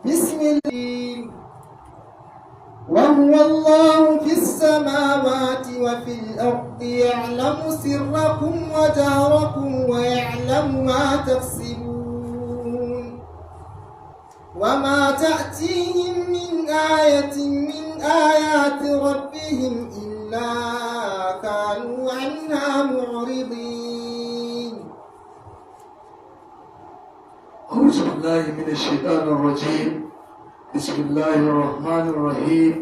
بسم الله وهو الله في السماوات وفي الأرض يعلم سركم وجهركم ويعلم ما تكسبون وما تأتيهم من آية من آيات ربهم إلا كانوا عنها معرضين. أعوذ بالله من الشيطان الرجيم. بسم الله الرحمن الرحيم.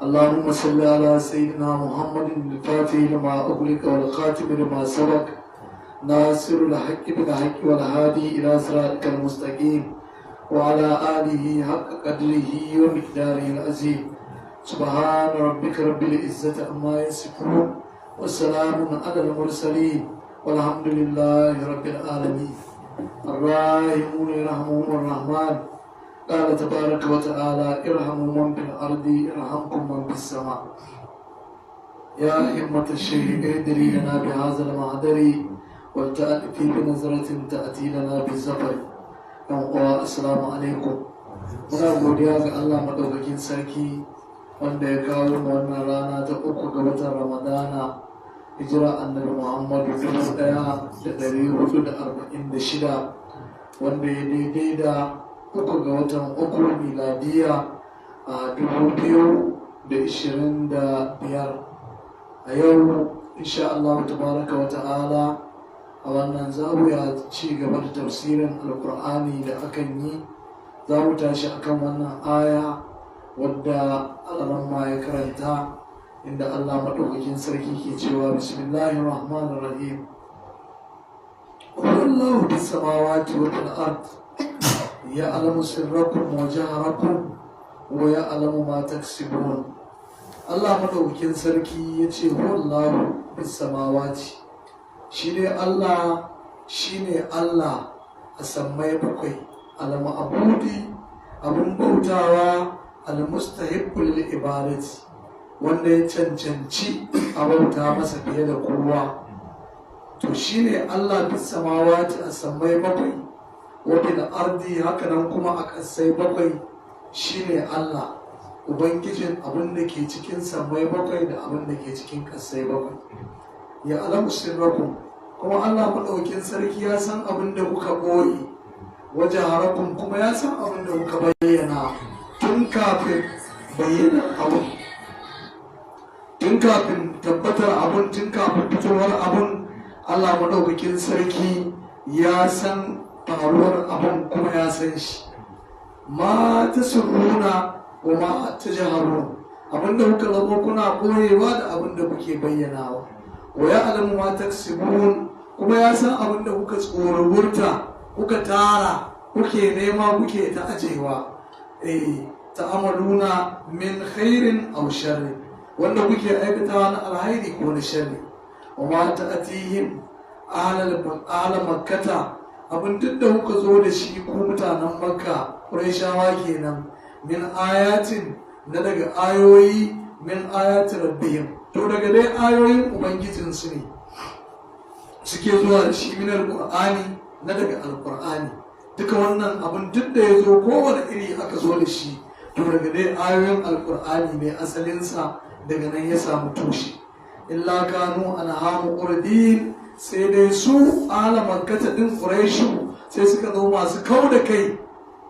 اللهم صل على سيدنا محمد الفاتح لما أغلق والخاتم لما سبق ناصر الحق بالحق والهادي إلى صراطك المستقيم وعلى آله حق قدره ومقداره العظيم. سبحان ربك رب العزة عما يصفون والسلام على المرسلين والحمد لله رب العالمين. الراحمون يرحمهم الرحمن قال تبارك وتعالى ارحموا من في الأرض يرحمكم من في السماء. يا همة الشيخ ادري لنا بهذا المهدر ولتأتي بنظرة تأتي لنا بالزفر. السلام عليكم. muna godiya ga Allah madaukakin sarki wanda ya kawo mu wannan rana ta 3 ga watan Ramadana hijira annabi Muhammadu 1446 wanda ya daidai da 3 ga watan 3 miladiya a 2025. A yau insha Allah tabaraka wa ta'ala a wannan zawiya ci gaba da tafsirin alkur'ani da akan yi, za mu tashi akan wannan aya wadda alaramma ya karanta inda Allah maɗaukakin sarki ke cewa bismillahir rahmanir rahim. Wallahu bis samawati wa fil ard ya'lamu sirrakum wa jahrakum wa ya'lamu ma taksibun. Allah maɗaukakin sarki ya ce wallahu bis samawati, shine Allah a sammai bakwai, al-ma'budi abun bautawa, al-mustahiqqu lil ibadati wanda ya cancanci a bauta masa fiye da kowa. To shine Allah bis samawati a sammai bakwai wa bil ardi hakanan kuma a ƙasai bakwai. Shine Allah ubangijin abin da ke cikin sammai bakwai da abin da ke cikin ƙasai bakwai. Ya alamu sirrakum, kuma Allah maɗaukin sarki ya san abin da kuka ɓoye, waje harakun kuma ya san abin da kuka bayyana tun kafin bayyana abin, tun kafin tabbatar abin, tun kafin fitowar abin. Allah maɗaukakin sarki ya san faruwar abin kuma ya san shi. Ma ta sirruna wa ma ta jaharun, abin da kuka zama kuna ɓoyewa da abin da kuke bayyanawa. Wa ya alamu ma taksibun, kuma ya san abin da kuka tsorurta, kuka tara, kuke nema, kuke ta ajewa. Ta'amaluna min khairin aw sharri, wanda kuke aikatawa na alhairi ko na sharri. Wa ma ta'atihim ahla makkata, abin duk da kuka zo da shi ku mutanen Makka Qurayshawa kenan, min ayatin, na daga ayoyi, min ayati rabbihim, to daga dai ayoyin ubangijinsu ne suke zuwa da shi, min alqur'ani, na daga alqur'ani. Duka wannan abin duk da ya zo kowane iri aka zo da shi, to daga dai ayoyin alqur'ani ne asalinsa, daga nan ya samu tushe. Illa kanu anhamu urdin, sai dai su ala makkata din quraishu sai suka zo masu kau da kai,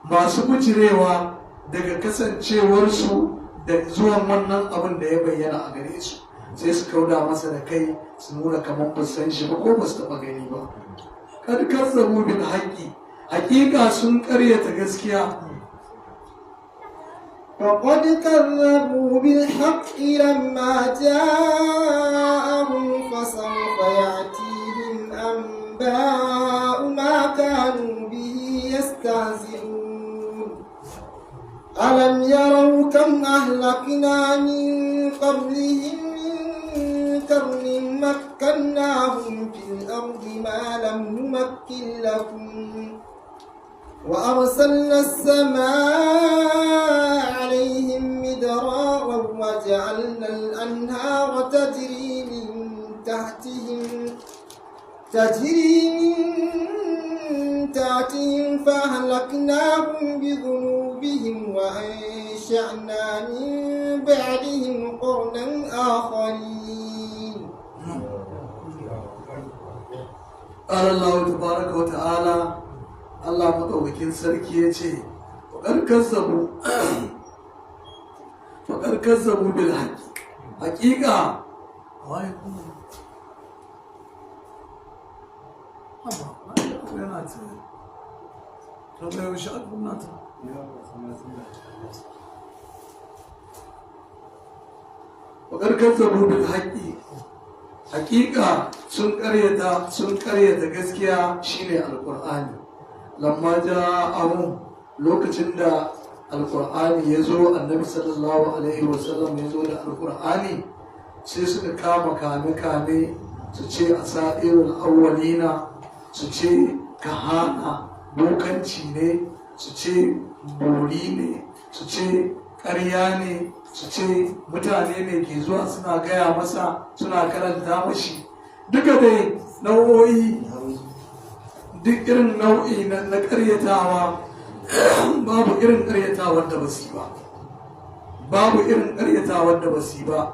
masu bujirewa daga kasancewarsu da zuwan wannan abin da ya bayyana a gare su, sai su kauda masa da kai, su nuna kamar ba san shi ba ko ba su taɓa gani ba. Kad kazzabu bil haqqi, haƙiƙa sun ƙaryata gaskiya. فقد كذبوا بالحق لما جاءهم فسوف يأتيهم أنباء ما كانوا به يستهزئون. ألم يروا كم أهلكنا من قبلهم من قرن مكناهم في الأرض ما لم نمكن لكم، وأرسلنا السماء عليهم مدرارا وجعلنا الأنهار تجري من تحتهم فأهلكناهم بذنوبهم قبلهم وأنشأنا من بعدهم قرنا آخرين. قال الله تبارك وتعالى الله مدوكين سركي يجي فقد كذبوا بالحق حقيقة وقد كذبوا بالحق hakika sun karyata gaskiya shine alqur'ani lamma ja'ahum lokacin da alqur'ani ya zo annabi sallallahu alaihi wasallam ya zo da alqur'ani sai suka kama kame su ce asairul awwalina su ce kahana bokanci ne su ce bori ne su ce ƙarya ne su ce mutane ne ke zuwa suna gaya masa suna karanta mashi duka dai nau'o'i duk irin nau'i na karyatawa babu irin karyatawar da basu ba babu irin karyatawar da basu ba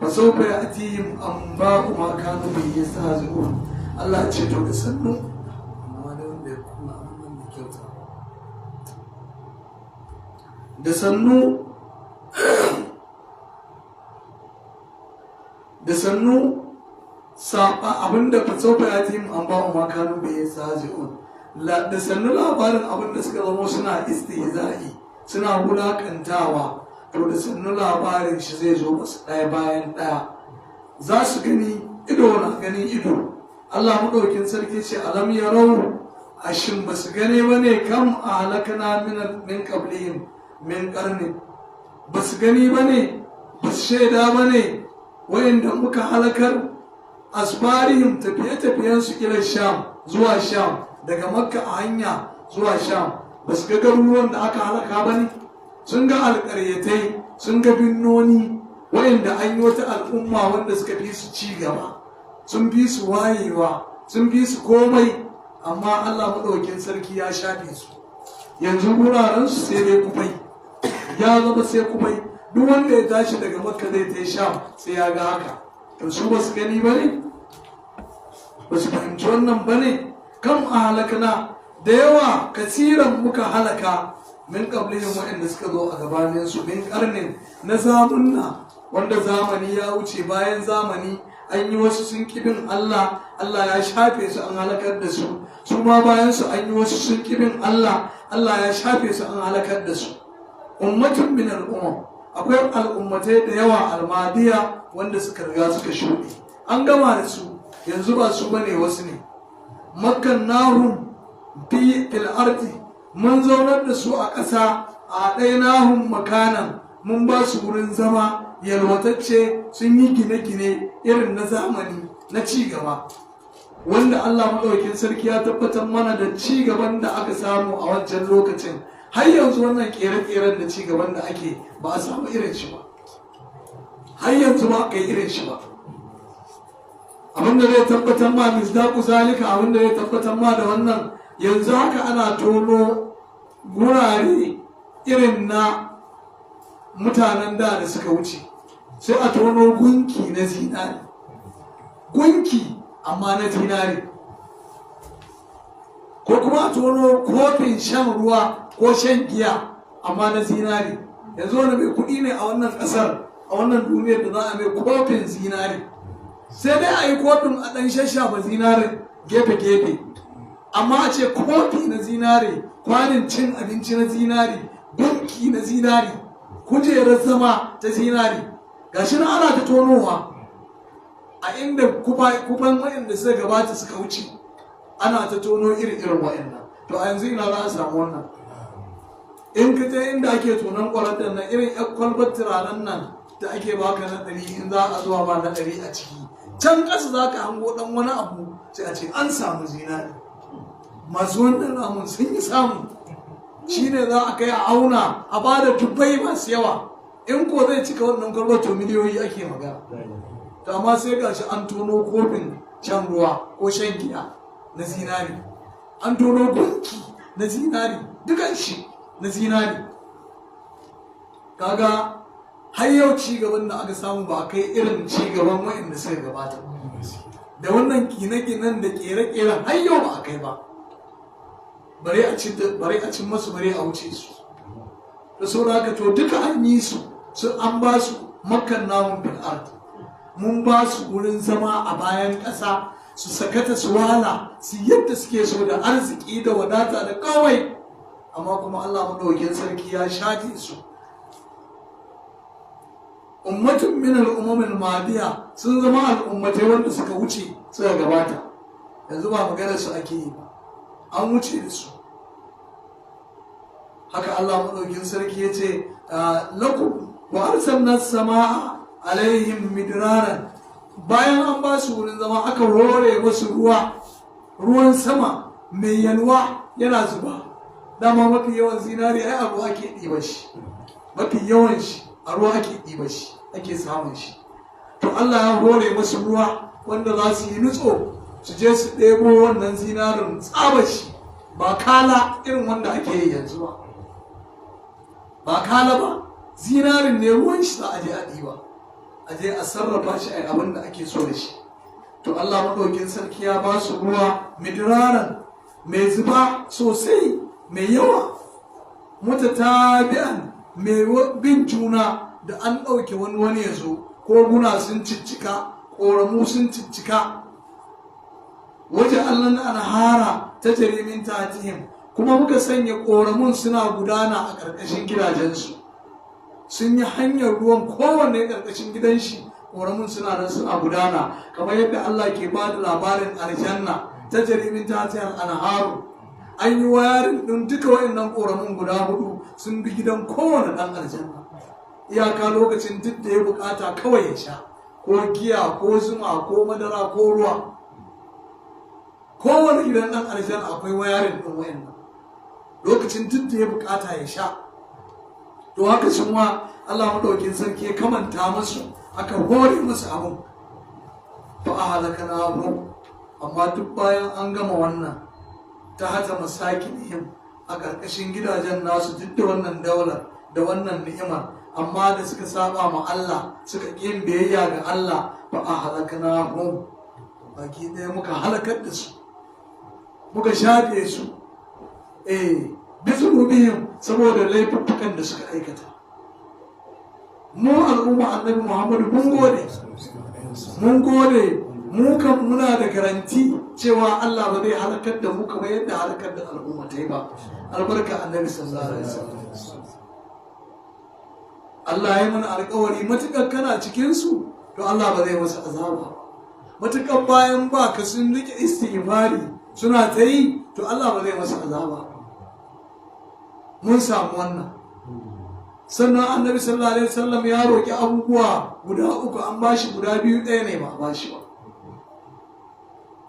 fa sau fa yatihim an ba kuma kanu bi yastahzi'un Allah ce to da sannu amma da wanda ya kuma abin da kyauta da sannu abinda fasofa ya tim an ba ma kanu bai saji'un da sannu labarin abinda suka zama suna istihza'i suna wulakantawa to da sannu labarin shi zai zo basu ɗaya bayan ɗaya za su gani ido na gani ido Allah maɗaukin sarki ce alam yarau ashin basu gane bane kam a halakana min qablihim min qarni basu gani bane basu shaida bane wayanda muka halakar asfarihim tafiye-tafiyensu ila sham zuwa sham daga makka a hanya zuwa sham ba su ga garuruwan da aka halaka ba ne sun ga alƙaryatai sun ga binnoni wayanda an yi wata al'umma wanda suka fi su ci gaba sun fi su wayewa sun fi su komai amma Allah maɗaukin sarki ya shafe su yanzu wurarensu sai dai kufai ya zama sai kufai duk wanda ya tashi daga makka zai ta sham sai ya ga haka to su ba su gani ba ne ba su fahimci wannan ba ne kan a halakana da yawa kasiran muka halaka min qablihim waɗanda suka zo a gabanin su min karnin na zamunna wanda zamani ya wuce bayan zamani an yi wasu sun kibin Allah ya shafe su an halakar da su su ma bayan su an yi wasu sun kibin Allah ya shafe su an halakar da su ummatun min al'umma akwai al'ummatai da yawa almadiya wanda suka riga suka shuɗe an gama da su yanzu ba su bane wasu ne makkan nahum fil ardi mun zaunar da su a ƙasa a ɗaya nahum makanan mun ba su wurin zama yalwatacce sun yi gine-gine irin na zamani na ci gaba wanda Allah maɗaukin sarki ya tabbatar mana da ci gaban da aka samu a wancan lokacin har yanzu wannan ƙere-ƙeren da ci gaban da ake ba a samu irin shi ba har yanzu ba aka yi irin shi ba abinda zai tabbatar ma misdaku zalika abinda zai tabbatar ma da wannan yanzu haka ana tono gurare irin na mutanen da suka wuce sai a tono gunki na zinari gunki amma na zinari ko kuma a tono kofin shan ruwa ko shan giya amma na zinari yanzu wani mai kuɗi ne a wannan ƙasar a wannan duniyar da za a mai kofin zinari sai dai a yi kofin a ɗan shashafa zinarin gefe-gefe amma a ce kofi na zinari kwanin cin abinci na zinari gunki na zinari kujerar zama ta zinari gashi na ana ta tonowa a inda kufan waɗanda suka gabata suka wuce ana ta tono irin waɗannan to a yanzu ina za a samu wannan in ka je inda ake tonon kwalatar nan irin yan kwalbar turaren nan da ake baka na 100 in za a zuwa ba na 100 a ciki can ƙasa za ka hango ɗan wani abu sai a ce an samu zinari masu wannan ramun sun yi samu shi ne za a kai a auna a ba da dubbai masu yawa in ko zai cika wannan kwalbar to miliyoyi ake magana to amma sai gashi an tono kofin shan ruwa ko shan giya na zinari an tono gunki na zinari dukan shi na zinari kaga har yau ci gaban da aka samu ba kai irin ci gaban wa'anda suka gabata da wannan gine-ginen da kere-keren har yau ba a kai ba bare a cin masu bare a wuce su da saboda haka to duka an yi su an ba su makkan namun bil ard mun ba su wurin zama a bayan ƙasa su sakata su wahala su yadda suke so da arziki da wadata da kawai amma kuma Allah madaukakin sarki ya shafe su ummatun min al-umamil madiya sun zama al'ummatai wanda suka wuce suka gabata yanzu ba maganar su ake yi ba an wuce da su haka Allah madaukakin sarki ya ce lakum wa arsalna samaa alaihim midraran bayan an ba su wurin zama aka rore wasu ruwan sama mai yalwa yana zuba dama mafi yawan zinari ai a ruwa ake ɗiba shi mafi yawan shi a ruwa ake ɗiba shi ake samun shi to Allah ya hore masu ruwa wanda za su yi nutso su je su ɗebo wannan zinarin tsaba shi ba kala irin wanda ake yi yanzu ba kala ba zinarin ne ruwan shi za a je a ɗiba a je a sarrafa shi a abin da ake so da shi to Allah maɗaukin sarki ya ba su ruwa midraran mai zuba sosai mai yawa mutatabi'an mai bin juna da an ɗauke wani ya zo koguna sun ciccika ƙoramu sun ciccika waje allon anhara ta jarimin tatihim kuma muka sanya ƙoramun suna gudana a ƙarƙashin gidajensu sun yi hanyar ruwan kowanne ƙarƙashin gidan shi ƙoramun suna nan suna gudana kamar yadda Allah ke ba da labarin aljanna ta jarimin tatihim anharu an yi wayarin ɗin duka waɗannan ƙoramun guda hudu sun bi gidan kowane ɗan aljanna iyaka lokacin duk da ya bukata kawai ya sha ko giya ko zuma ko madara ko ruwa kowane gidan ɗan aljanna akwai wayarin ɗin waɗannan lokacin duk da ya bukata ya sha to haka sun wa Allah maɗaukin sarki ya kamanta masu aka hore masu abin fa a halaka na abu amma duk bayan an gama wannan ta hata masakinihim a ƙarƙashin gidajen nasu duk da wannan daular da wannan ni'imar amma da suka saba ma Allah suka ƙin biyayya ga Allah ba a halakana hum baki ɗaya muka halakar da su muka shafe su bizunubihim saboda laifuffukan da suka aikata mu al'umma annabi Muhammadu mun gode mu kan muna da garanti cewa Allah ba zai halakar da mu kamar yadda halakar da al'umma ta yi ba albarka annabi sallallahu alaihi wasallam Allah ya mana alƙawari matukar kana cikin su to Allah ba zai masa azaba matukar bayan ba ka sun rike istighfari suna ta yi to Allah ba zai masa azaba mun samu wannan sannan annabi sallallahu alaihi wasallam ya roki abubuwa guda uku an bashi guda biyu ɗaya ne ba bashi ba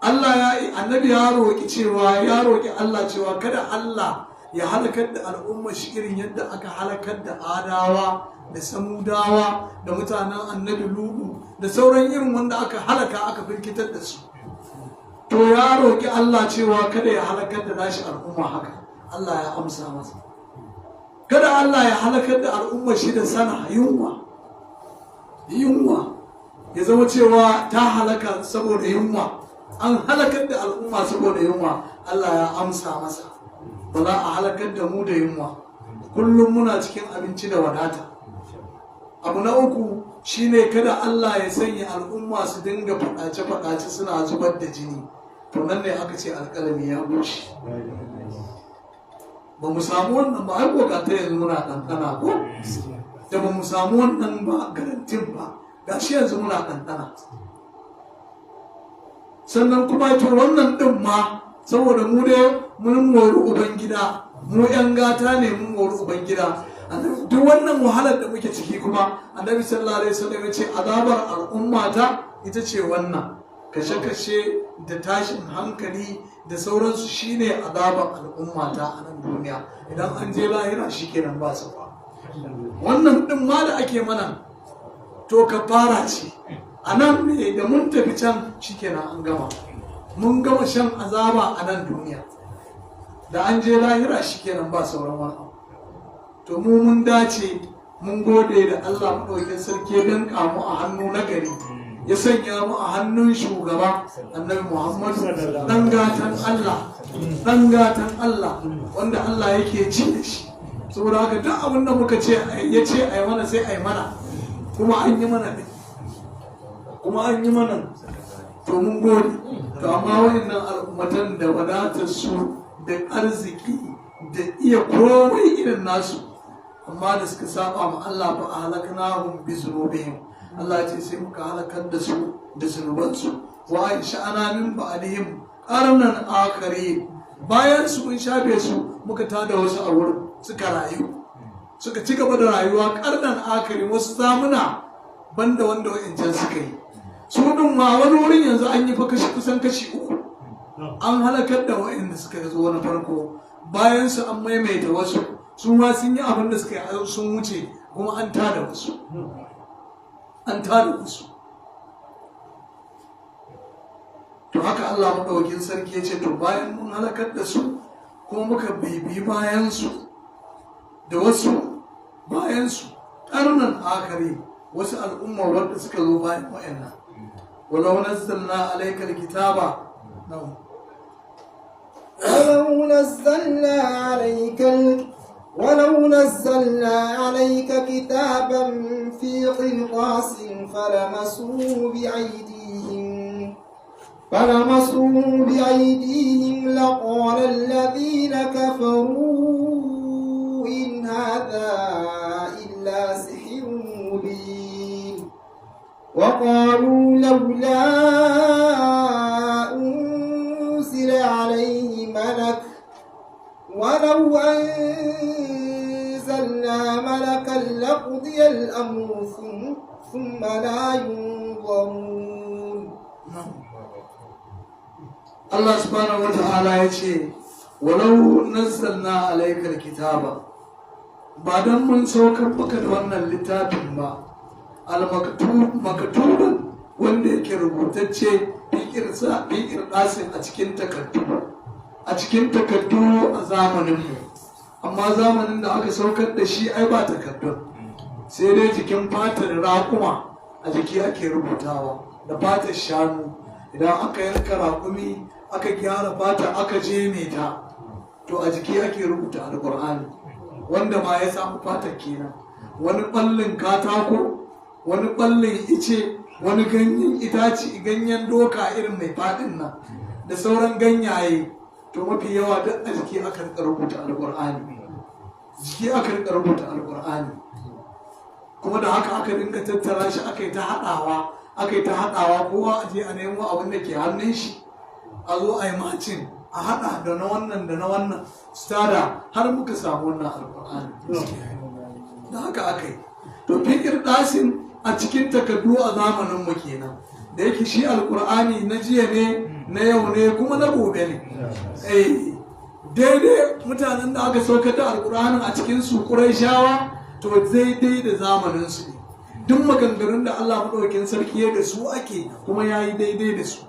annabi ya roƙi Allah cewa kada Allah ya halakar da al'ummar shi irin yadda aka halakar da adawa da samudawa da mutanen annabi lugu da sauran irin wanda aka halaka aka firkitar da su to ya roƙi Allah cewa kada ya halakar da nashi al'umma haka Allah ya amsa masa kada Allah ya halakar da al'ummar shi da sana yunwa ya zama cewa ta halaka saboda yunwa an halakar da al'umma saboda yunwa Allah ya amsa masa ba za a halakar da mu da yunwa kullum muna cikin abinci da wadata abu na uku shine kada Allah ya sanya al'umma su dinga faɗace-faɗace suna zubar da jini to nan ne aka ce alƙalami ya bushe ba mu samu wannan ba ai kokata yanzu muna ɗanɗana ko da ba mu samu wannan ba garantin ba gashi yanzu muna ɗanɗana sannan kuma to wannan ɗin ma saboda mu dai mun mori ubangida mu yan gata ne mun mori ubangida duk wannan wahalar da muke ciki kuma annabi sallallahu alaihi wasallam ya ce azabar al'ummata ita ce wannan kashe-kashe da tashin hankali da sauransu shine azabar al'ummata a nan duniya idan an je lahira shikenan ba su ba wannan din ma da ake mana to kafara ce a nan ne da mun tafi can shikenan an gama mun gama shan azaba a nan duniya da an je lahira shikenan ba sauran wani to mu mun dace mun gode da Allah maɗaukin sarki don kamu a hannu na gari ya sanya mu a hannun shugaba annabi Muhammadu dan gatan Allah wanda Allah yake ci da shi saboda haka duk abin da muka ce ya ce ai mana sai ai mana kuma an yi mana to mun gode to amma wayannan al'ummatan da wadatar su da arziki da iya komai irin nasu amma da suka saba ma Allah ba a halaknahum bi zunubihim Allah ce sai muka halakar da su da zunubansu wa sha'ana min ba'dihim qarnan akari bayan su mun shafe su muka tada wasu a wurin suka rayu suka ci gaba da rayuwa qarnan akari wasu zamuna banda wanda wa'ancan suka yi su din ma wani wurin yanzu an yi fa kusan kashi 3 an halakar da wa'anda suka zo na farko bayan su an maimaita wasu su ma sun yi abin da suka yi sun wuce kuma an tada wasu to haka Allah maɗaukin sarki ya ce to bayan mun halakar da su kuma muka bibi bayansu da wasu bayansu ƙarnan akari wasu al'umma wanda suka zo bayan wa'annan walau nazzalna alaikal kitaba ولو نزلنا عليك كتابا في قرطاس فلمسوا بأيديهم لقال الذين كفروا إن هذا إلا سحر مبين وقالوا لولا أنزل عليه ملك ولو أنزلنا ملكا لقضي الأمر ثم لا ينظرون. Allah subhanahu wa ta'ala ya ce walau nazzalna alaikal kitaba ba dan mun saukar maka da wannan littafin ba al-maktubun wanda yake rubutacce bi irdasin a cikin takardu a zamanin mu amma zamanin da aka saukar da shi ai ba takardun sai dai jikin fatar raƙuma a jiki ake rubutawa da fatar shanu idan aka yanka raƙumi aka gyara fata aka jeme ta to a jiki ake rubuta alƙur'ani wanda ma ya samu fatar kenan wani ɓallin katako wani ɓallin ice wani ganyen itaci ganyen doka irin mai faɗin nan da sauran ganyaye to mafi yawa duk a jiki aka rubuta alƙur'ani kuma da haka aka dinga tattara shi aka yi ta haɗawa kowa a je a nemo abin da ke hannun shi a zo a yi macin a haɗa da na wannan stada har muka samu wannan alƙur'ani da haka aka yi to fikir ɗasin a cikin takardu a zamanin mu kenan da yake shi alƙur'ani na jiya ne na yau ne kuma na gobe ne daidai mutanen da aka saukar da alƙur'anin a cikin su Qurayshawa to daidai da zamanin su ne duk maganganun da Allah maɗaukin sarki ya da su ake kuma ya yi daidai da su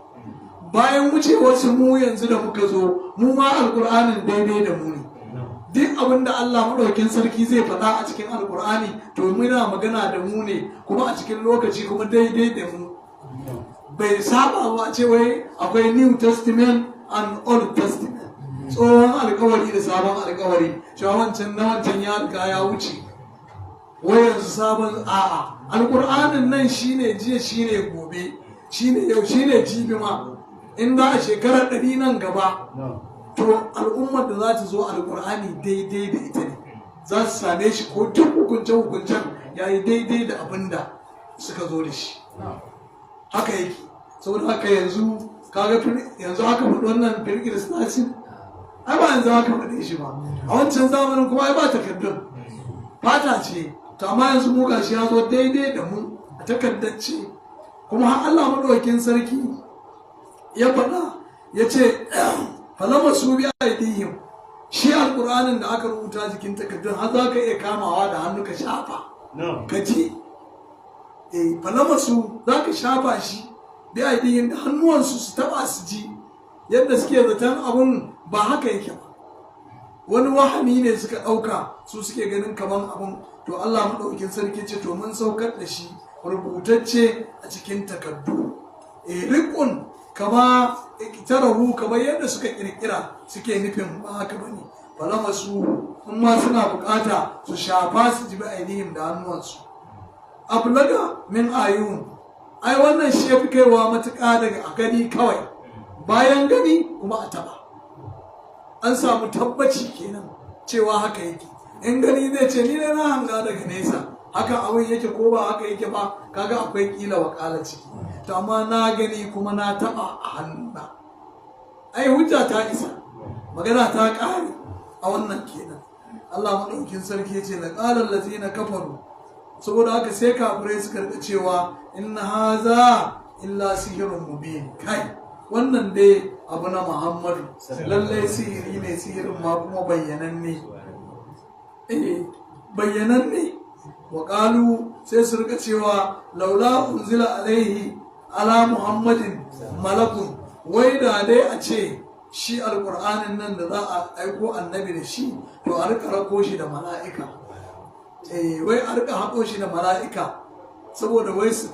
bayan wucewarsu mu yanzu da muka zo mu ma alƙur'anin daidai da mu ne duk abin da Allah maɗaukin sarki zai faɗa a cikin alƙur'ani to muna magana da mu ne kuma a cikin lokaci kuma daidai da mu bai saba ba ce wai akwai New Testament and Old Testament tsohon alƙawari da sabon alƙawari cewa wancan na wancan ya riga ya wuce wai yanzu sabon a'a alƙur'anin nan shine jiya shine gobe shine yau shine jibi ma in za a shekarar 100 nan gaba to al'ummar da za ta zo alƙur'ani daidai da ita ne za su same shi ko duk hukunce-hukuncen ya yi daidai da abin da suka zo da shi haka yake saboda haka yanzu kaga yanzu aka faɗi wannan firgir stacin ai ba yanzu aka faɗi shi ba a wancan zamanin kuma ai ba takardun fata ce to amma yanzu mu gashi ya zo daidai da mu a takardance kuma har Allah madaukakin sarki ya faɗa ya ce falama su bi aidihim shi alƙur'anin da aka rubuta jikin takardun har za ka iya kamawa da hannu ka shafa ka ji falama su za ka shafa shi bi aidihim da hannuwansu su taɓa su ji yadda suke zaton abun ba haka yake ba wani wahami ne suka ɗauka su suke ganin kaman abun. To Allah maɗaukin sarki ce to mun saukar da shi rubutacce a cikin takardu. Riƙun kama tarahu kamar yadda suka ƙirƙira suke nufin ba haka bane. Balama su in ma suna bukata su shafa su jibi ainihin da hannuwansu. Ablaga min ayun, ai wannan shi ya fi kaiwa matuƙa daga a gani kawai, bayan gani kuma a taɓa. An samu tabbaci kenan cewa haka yake. In gani zai ce ni ne na hanga daga nesa, haka abin yake ko ba haka yake ba, kaga akwai kila wakala ciki. To amma na gani kuma na taɓa a hannuna. Ai hujja ta isa, magana ta ƙare a wannan kenan. Allah maɗaukin sarki ya ce da ƙalar lazina kafaru, saboda haka sai kafirai suka rika cewa inna haza illa sihirun mubin. Kai wannan dai abu na Muhammadu lallai sihiri ne, sihirin ma kuma bayyananne. Bayyananne. Wa qalu sai su rika cewa laula unzila alaihi ala Muhammadin malakun, wai da dai a ce shi alƙur'anin nan da za a aiko annabi da shi to a rika rako shi da mala'ika. Wai a rika haƙo shi da mala'ika saboda wai su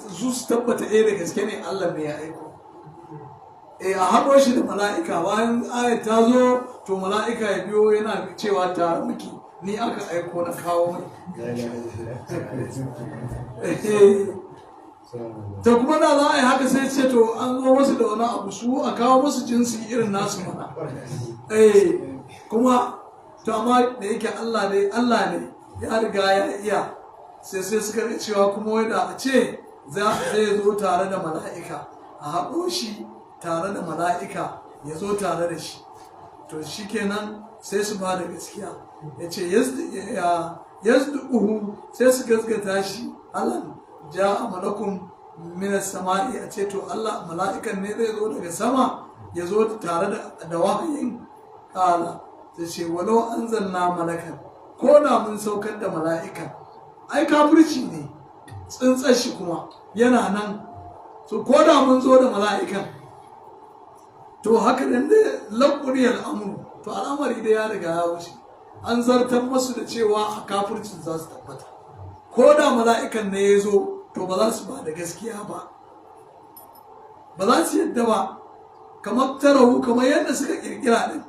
tabbata da gaske ne Allah ne ya aiko. A haƙo shi da mala'ika, bayan ayat ta zo to mala'ika ya biyo yana cewa tare muke, ni aka aiko na kawo mai. Ta kuma da za a yi haka sai ce to an zo masu da wani abu su a kawo masu jinsi irin nasu mana. Kuma to amma da yake Allah ne ya riga ya iya, sai suka ga cewa kuma wai da a ce zai zo tare da mala'ika, a haɗo shi tare da mala'ika ya zo tare da shi, to shi kenan sai su ba da gaskiya. Ya ce yazdu'uhu, sai su gaskata shi. Allah ja a malakun minas sama'i, a ce to Allah mala'ikan ne zai zo daga sama ya zo tare da wahayin. Kala ta ce walau an zanna malakan, ko da mun saukar da mala'ikan, ai kafirci ne tsintsar shi kuma yana nan. So ko da mun zo da mala'ikan, to haka nan da laƙuri al'amuru, to al'amari da ya riga ya wuce, an zartar masu da cewa a kafircin za su tabbata. Ko da mala'ikan ne ya zo, to ba za su ba da gaskiya ba, ba za su yadda ba, kamar tarahu, kamar yadda suka kirkira din.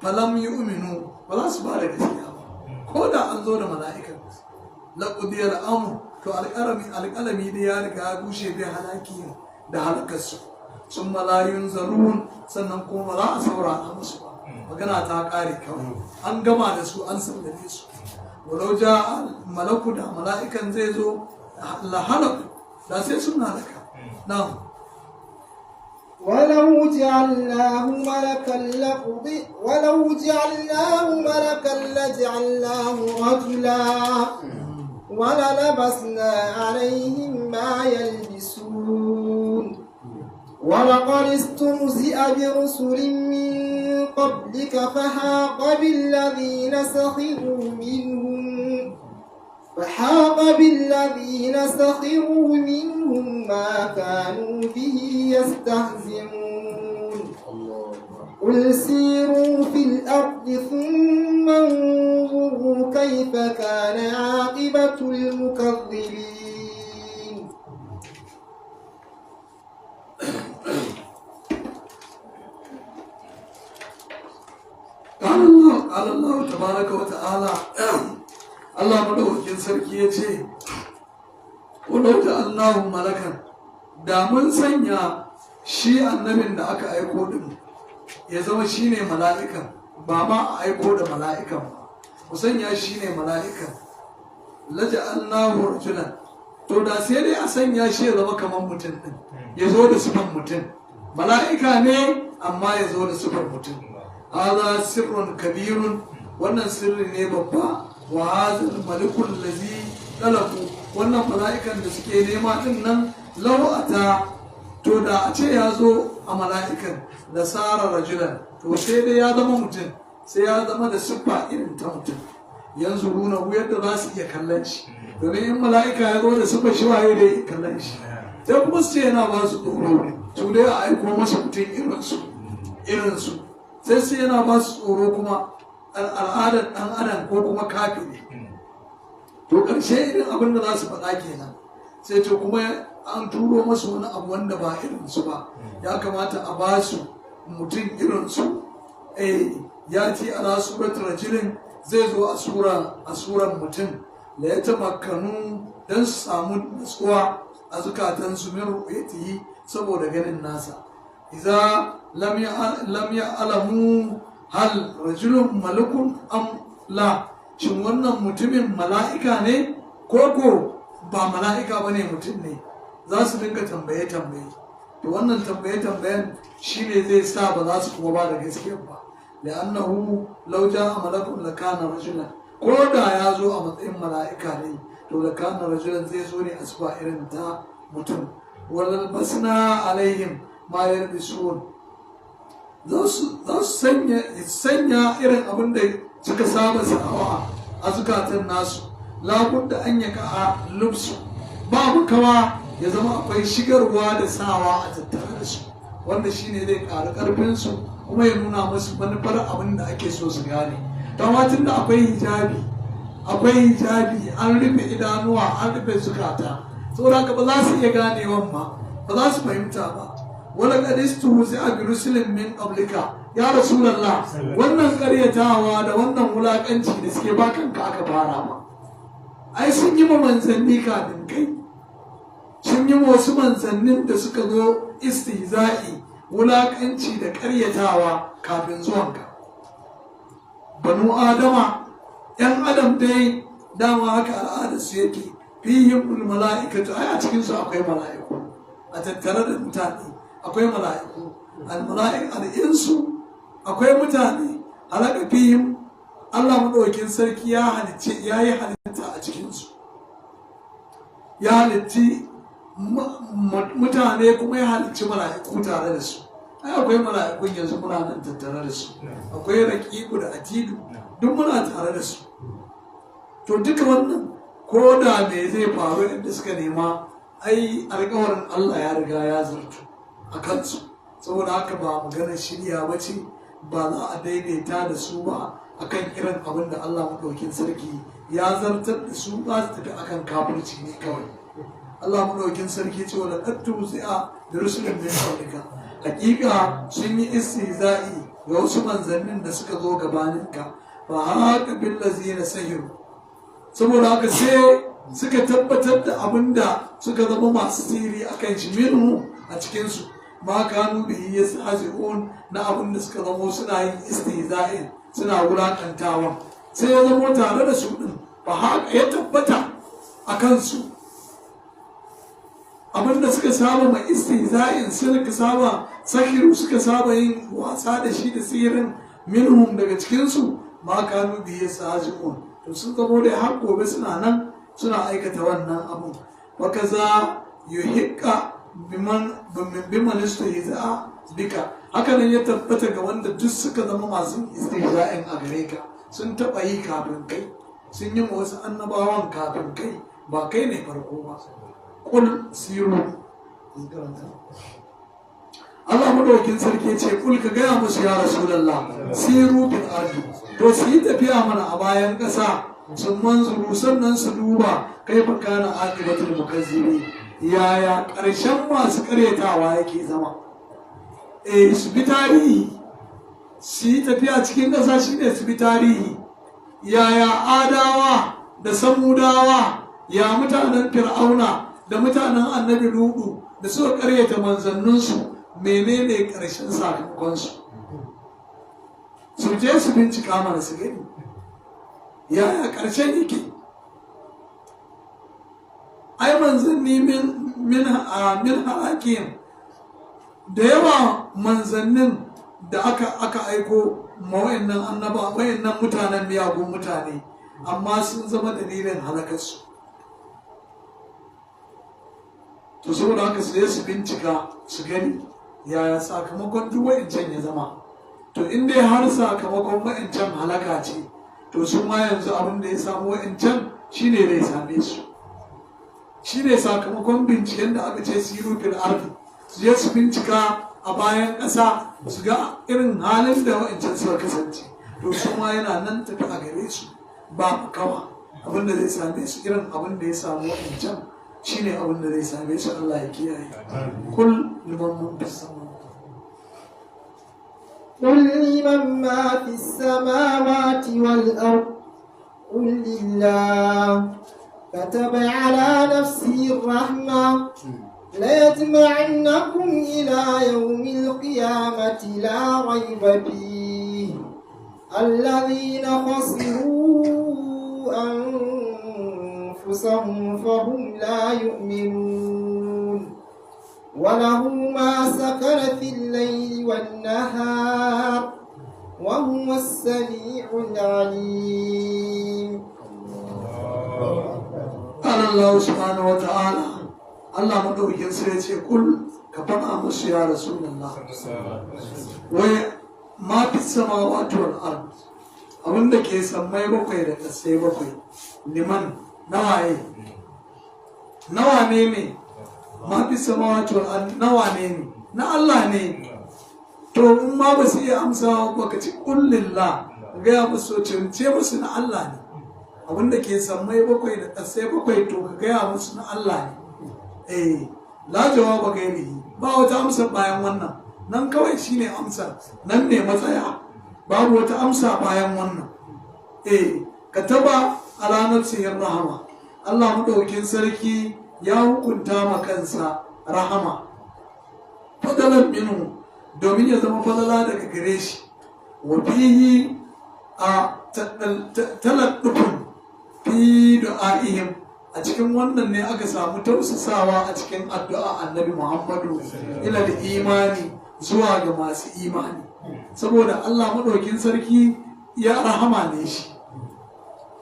Falam yu'minu, ba za su ba da gaskiya ba, ko da an zo da mala'ikan. Laƙudiyar amur, to alƙalami da ya riga ya bushe bai halaki da halakarsu. Sun malayun zarun, sannan kuma za a saurara musu ba, magana ta ƙare kawai, an gama da su, an sallame su. Walau ja malaku, da mala'ikan zai zo lahalaku, da sai sun halaka. Na'am. ولو جعلناه ملكا لجعلناه رجلا وللبسنا عليهم ما يلبسون ولقد استهزئ برسل من قبلك فحاق بالذين سخروا منهم ما كانوا به يستهزئون قل سيروا في الأرض ثم انظروا كيف كان عاقبة المكذبين. قال الله تبارك وتعالى Allah madaukakin sarki ya ce walau ja'alnahu malakan, da mun sanya shi annabin da aka aiko din ya zama shine mala'ikan, ba ma a aiko da mala'ikan ba, mu sanya shine mala'ikan. Laja'alnahu rajulan, to da sai dai a sanya shi ya zama kamar mutum din, ya zo da sifan mutum, mala'ika ne amma ya zo da sifar mutum. Hadha sirrun kabirun, wannan sirri ne babba. Wa hadha malikul ladhi talabu, wannan mala'ikan da suke nema din nan lawata, to da a ce ya zo a mala'ikan da sara rajulan, to sai dai ya zama mutum, sai ya zama da siffa irin ta mutum. Yanzu nuna yadda za su iya kallon shi, domin in mala'ika ya zo da siffa shi waye da ya kallon shi, sai kuma su ce yana ba su tsoro, su dai a aiko masa mutum irinsu, sai su yana ba su tsoro kuma al'adar ɗan adam ko kuma kafiri. To ƙarshe irin abin da za su faɗa kenan, sai to kuma an turo masu wani abu wanda ba irinsu ba, ya kamata a ba su mutum irinsu. Ya ce ala suratul rajulin, zai zo a suran mutum, da ya tamakkanu don su samu nutsuwa a zukatansu min ru'yatihi saboda ganin nasa. Iza lam ya'lamu hal rajulun malakun am la, shin wannan mutumin mala'ika ne ko ba mala'ika bane mutum ne, za su dinga tambaye to wannan tambayen shine zai sa ba za su kuma ba da gaskiya ba. لأنه لو جاء ملك لكان رجلا، ko da ya zo a matsayin mala'ika ne to da kana rajulan zai zo ne a sifa irin ta mutum. Walal basna alaihim ma yalbisun, za su sanya irin abin da suka saba sa'awa a zukatan nasu. Labudda an yaka a lubsu, babu kawa ya zama akwai shigarwa da sawa a tattare da su, wanda shine zai ƙara ƙarfinsu kuma ya nuna musu manufar abin da ake so su gane. Tun da akwai hijabi an rufe idanuwa, an rufe zukata, saboda haka ba za su iya ganewan ba za su fahimta ba. Wala qadistu zai bi rusulin min qablika ya rasulullah, wannan karyatawa da wannan wulakanci da suke ba kanka aka fara ma. Ai sun yi ma manzanni kafin kai, sun yi wasu manzannin da suka zo istihza'i, wulakanci da karyatawa kafin zuwanka. Banu Adama, ‘yan Adam dai dama haka al'adarsu yake, fihim mala'ikatu, ai a cikinsu akwai mala'iku, a tattare da mutane akwai mala'iku, al'insu akwai mutane, halaka fihim, Allah maɗaukin sarki ya yi halitta a cikinsu, ya halitti mutane kuma ya halicci mala'iku tare da su. Ai akwai mala'ikun yanzu muna nan tattare da su, akwai raƙiƙu da atidu duk muna tare da su. To duka wannan ko da me zai faru inda suka nema, ai alƙawarin Allah ya riga ya zartu a kansu, saboda haka ba maganar shirya ba ce, ba za a daidaita da su ba akan irin abin da Allah maɗaukin sarki ya zartar da su, ba su tafi akan kafirci ne kawai. Allah maɗaukin sarki ce wala qattu zi'a da rusulun min qablika, hakika sun yi istihza'i ga wasu manzannin da suka zo gabaninka, fa haka bil ladzina sahiru, saboda haka sai suka tabbatar da abin da suka zama masu sirri akan shi minhu a cikinsu, ma kanu bihi yastahzi'un, na abin da suka zama suna yin istihza'in, suna wulakantawa, sai ya zama tare da su din, fa haka ya tabbata a kansu abinda suka saba mai istihza'in, suka saba sahiru, suka saba yin wasa da shi da tsirin minhum daga cikinsu, ma kanu bihi yastahzi'un, to sun zamo da har gobe suna nan suna aikata wannan abu. Waka za yuhiqqa biman istihza'a bika, haka nan ya tabbata ga wanda duk suka zama masu istihza'in a gare ka, sun taɓa yi kafin kai, sun yi wasu annabawan kafin kai, ba kai ne farko ba. Kul siru, Allah madaukin sarki ce kul ka gaya musu ya Rasulullah, siru fil ardi, to su yi tafiya mana a bayan ƙasa, sun manzuru sannan su duba kai fa kana aqibatul mukazzibi, yaya ƙarshen masu ƙaryatawa yake zama. Su bi tarihi, su yi tafiya cikin ƙasa shine su bi tarihi, yaya adawa da samudawa, ya mutanen fir'auna da mutanen annabi Lutu da suka karyata manzanninsu, menene ƙarshen sakamakonsu. Su je su bincika mana su gani yaya ƙarshen yake. Ai manzanni min halakin da yawa, manzannin da aka aiko ma wayannan annaba, wayannan mutanen miyagun mutane, amma sun zama dalilin halakarsu. To saboda haka sai su bincika su gani yaya sakamakon duk wa'incan ya zama. To in dai har sakamakon wa'incan halaka ce, to su ma yanzu abin da ya samu wa'incan shine zai same su, shine sakamakon binciken da aka ce siru fil ardi, su je su bincika a bayan ƙasa su ga irin halin da wa'incan suka kasance. to su ma yana nan tafi a gare su ba kawa abin da zai same su irin abin da ya samu wancan shine abin da zai same su. Allah ya kiyaye. Kul liman man fis samawati قل لمن ما في السماوات والأرض قل لله كتب على نفسه الرحمة ليجمعنكم إلى يوم القيامة لا ريب فيه الذين خسروا أنفسهم فهم لا يؤمنون وله ما سكن في الليل والنهار وهو السميع العليم. قال الله سبحانه وتعالى الله مدوكين سيتي كل كفنا مس يا رسول الله وما في السماوات والأرض abin da ke sammai bakwai da ƙasai bakwai liman nawaye nawa ne ma fi samawati wal ard nawa ne na Allah ne. to in ma ba su iya amsa ba ka ci kullillah ga ya musu ce musu na Allah ne. abin da ke sammai bakwai da ƙasai bakwai to ka gaya musu na Allah ne. La jawaba gairi ba wata amsa bayan wannan nan kawai shine amsa nan ne matsaya babu wata amsa bayan wannan. Ka taba a ranar sihir rahama Allah madaukin sarki ya hukunta ma kansa rahama fadalan minu domin ya zama fadala daga gare shi wa fihi a taladdufun fi du'a'ihim a cikin wannan ne aka samu tausasawa a cikin addu'a annabi Muhammadu ila da imani zuwa ga masu imani saboda Allah madaukin sarki ya rahama ne shi.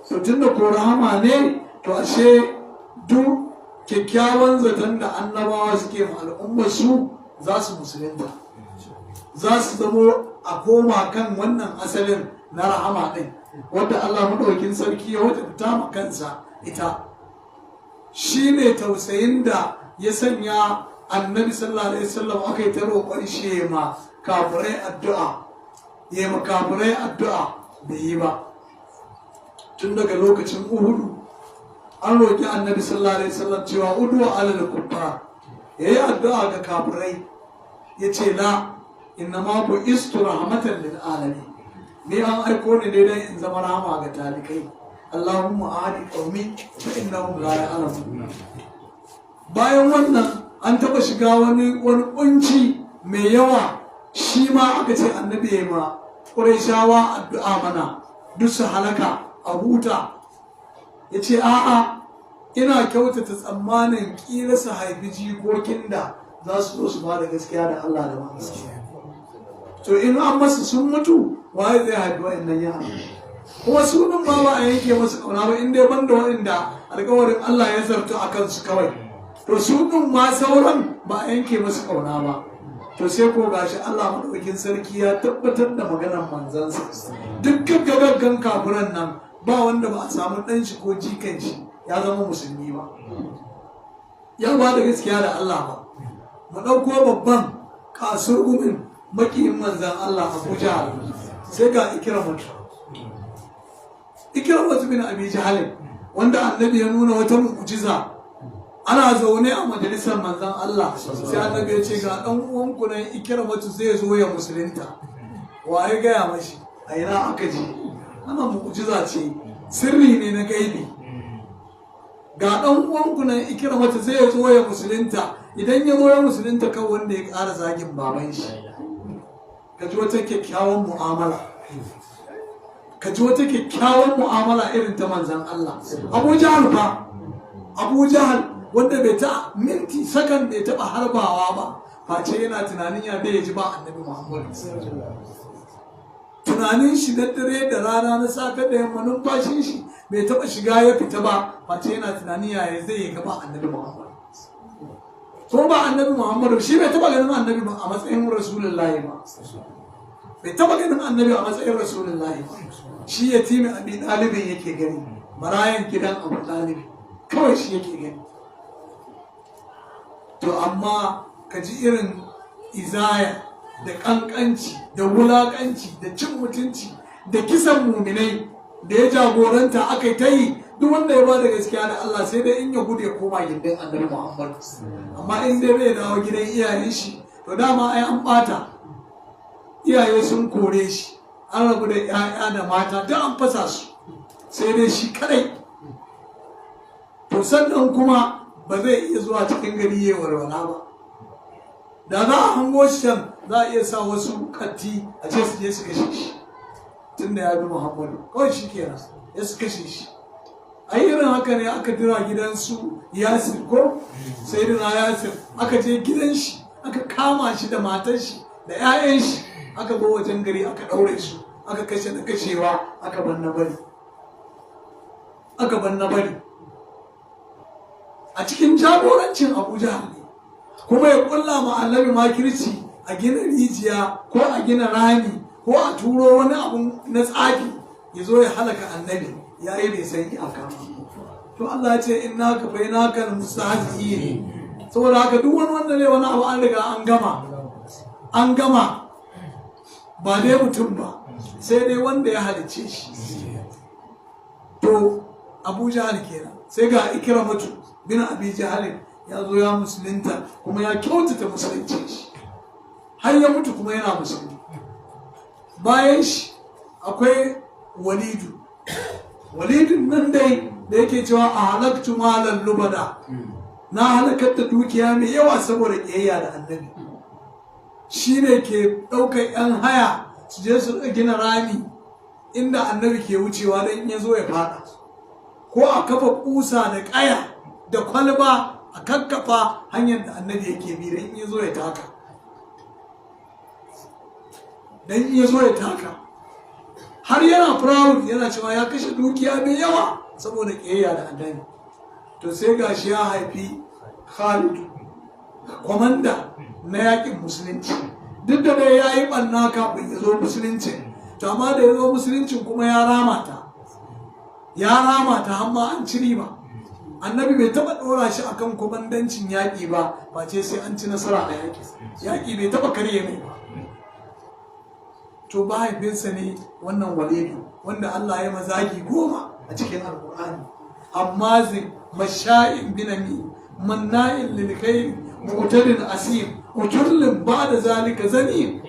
So tunda ko rahama ne to ashe duk kyakkyawan zaton da annabawa suke ma al'ummar su za su musulunta, za su zamo a koma kan wannan asalin na rahama ɗin wadda Allah madaukin sarki ya wajabta ma kansa ita. Shi ne tausayin da ya sanya annabi sallallahu alaihi wasallam aka yi ta roƙon shi ma kafirai addu'a ya ma kafirai addu'a da yi ba. Tun daga lokacin Uhudu an roƙi annabi sallallahu alaihi wasallam cewa udu alal kuffar yayi addu'a ga kafirai yace la inna ma bu istu rahmatan lil alamin ni an aiko ni ne dan in zama rahama ga talikai. Allahumma ahdi qaumi fa innahum la ya'lamun. Bayan wannan an taba shiga wani kunci mai yawa shi ma aka ce annabi ya ma Qurayshawa addu'a mana duk su halaka a huta. Yace a'a ina kyautata tsammanin kila su haifi jikokin da za su zo su ba da gaskiya da Allah da manzo. To in an masu sun mutu waye zai haifi wa'annan yara? Kuma su ɗin ba a yanke masu ƙauna ba in dai banda waɗanda alƙawarin Allah ya zarto a kansu kawai. To su ɗin ma sauran ba a yanke masu ƙauna ba. To sai ko gashi Allah maɗaukin sarki ya tabbatar da maganar manzansa. Dukkan gagaggan kafiran nan ba wanda ba a samu ɗan shi ko jikan shi ya zama musulmi ba. Ya ba da gaskiya da Allah ba. Mu ɗauko babban kasurgumin makiyin manzan Allah Abuja sai ga Ikramatu bin Abi Jahl wanda annabi ya nuna wata mu'jiza. Ana zaune a majalisar manzan Allah sai annabi ya ce ga dan uwanku nan Ikramatu zai zo ya musulunta. Wa ya gaya mashi a ina aka je? Ana mu'jiza ce sirri ne na gaibi. Ga dan uwanku nan Ikramatu zai zo ya musulunta, idan ya zo ya musulunta kan wanda ya ƙara zagin baban shi. Ka ji wata kyakkyawan mu'amala. Ka ji wata kyakkyawan mu'amala irin ta manzan Allah. Abu Jahal wanda bai ta minti sakan bai taɓa harbawa ba face yana tunanin ya bai ji ba annabi Muhammad. Tunanin shi da dare da rana na safe da yamma numfashin shi bai taɓa shiga ya fita ba face yana tunanin ya zai yi gaba annabi Muhammad. Ko ba annabi Muhammad shi bai taɓa ganin annabi a matsayin Rasulullahi ba. Bai taɓa ganin annabi a matsayin Rasulullahi ba. Shi yatimin Abi Talibin yake gani, marayan gidan Abu Talib kawai shi yake gani. To amma ka ji irin izaya da ƙanƙanci da wulaƙanci da cin mutunci da kisan muminai da ya jagoranta aka ta yi, duk wanda ya bada gaskiya da Allah sai dai in ya gudu ya koma gindin annabi Muhammad. Amma in dai bai dawo gidan iyayen shi, to dama ai an bata, iyaye sun kore shi, an rabu da 'ya'ya da mata duk an fasa su, sai dai shi kadai. To sannan kuma ba zai iya zuwa cikin gari ya warwala ba. Da za a hango shi can za a iya sa wasu katti a ce su je su kashe shi, tun da ya bi Muhammadu kawai shi kenan ya su kashe shi. A irin haka ne aka dira gidansu Yasir ko Sayyidina Yasir, aka je gidan shi aka kama shi da matar shi da 'ya'yan shi, aka bar wajen gari aka ɗaure su, aka kashe da kashewa, aka bar na bari a cikin jagorancin Abu Jahal ne. Kuma ya kulla ma annabi makirci a gina rijiya ko a gina rami ko a turo wani abu na tsafi ya zo ya halaka annabi, ya yi bai san iyaka. To Allah ya ce inna ka bainaka al-mustahzi'in. Saboda haka duk wani wanda ne wani abu an riga an gama ba dai mutum ba, sai dai wanda ya halicce shi. To Abu Jahal kenan, sai ga Ikramatu bin Abi Jahal ya zo ya musulunta kuma ya kyautata musulunci shi har ya mutu kuma yana musulmi. Bayan shi akwai Walidun nan dai da yake cewa a halaktu malan lubada, na halakar da dukiya mai yawa saboda ƙiyayya da annabi. Shi ne ke ɗaukar 'yan haya su je su gina rami inda annabi ke wucewa don in ya zo ya fada, ko a kafa kusa da ƙaya da kwalba a kakkafa hanyar da annabi yake bi don in ya zo ya taka. Har yana proud yana cewa ya kashe dukiya mai yawa saboda ƙiyayya da annabi. To sai gashi ya haifi Khalid, kwamanda na yakin musulunci, duk da dai ya yi ɓanna kafin ya zo musulunci, to amma da ya zo musulunci kuma ya rama ta hamma an ci riba. Annabi bai taɓa ɗora shi akan kwamandancin yaƙi ba, face sai an ci nasara a yaƙi bai taɓa karye mai ba. To mahaifinsa ne wannan Walidu, wanda Allah ya mazagi 10 a cikin Alƙur'ani. Ammazin masha'in binami manna'in lil khair mu'tadin asim utullin ba'da zalika zanim.